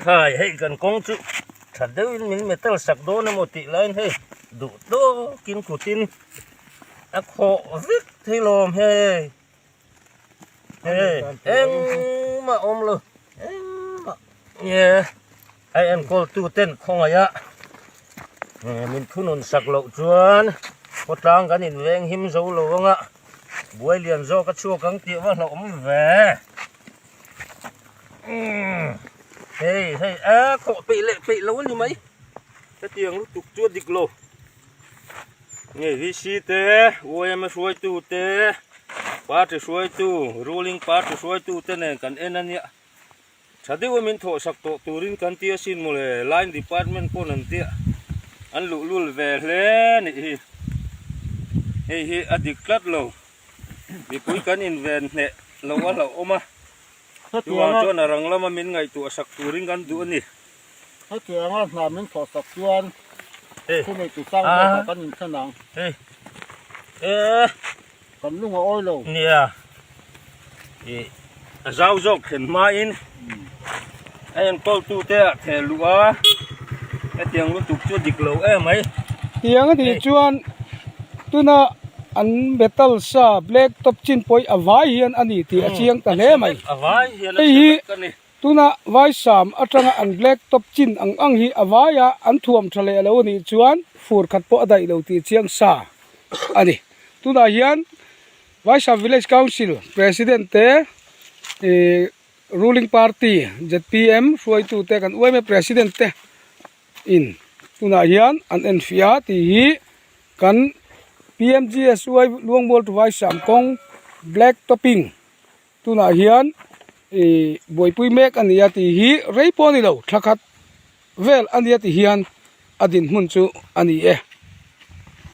khai hay cần công chữ thật đấy mình metal sạc đô nó một tỷ lên hey đủ đô kín của tin ác hộ viết thì lồm hey em mà ôm luôn em mà yeah ai em có tu tên không ai ạ mình cứ nôn sạc lậu chuan có trang cái nhìn về him dấu lậu không ạ buổi liền do các chua cắn tiệm vào lậu về hey có bị lâu như mấy cái tiếng lúc tục chua địch lô nghe vi si te ôi em xuôi tu te part xuôi tu rolling part xuôi tu te này cần en anh ạ chả đi mình thọ sạc tổ turin cần tia xin một line department po nanti anh lụ lụ về lên hi adik cắt lô vì cuối cần invent nè lâu quá lâu ôm à cho nó rằng là mình ngày tụ sạc turin cần tụ nè hết tiếng á là mình thọ sạc tuan khu này tụ sang rồi cần nhìn thân năng cần lúc mà oi lâu nè rau dọc hiện mai in anh câu tu te thể lúa cái tiếng lúc tục chưa địch lâu em ấy tiếng thì chuan tu na an metal sa black top chin poi avai hian ani ti achiang ta le mai avai hian hi tu na vai sam atanga an black top chin ang hi avaya an thuam thale lo ni chuan fur khat po dai lo ti chiang sa ani tu na hian vai sa village council president te ruling party ZPM suai tu te kan uai me president te in tuna hian an enfia ti hi kan PMGS uai luang bol tu vai sam kong black topping tuna hian boi pui mek ania ti hi rei poni lo thakhat vel ania ti hian adin mun chu ani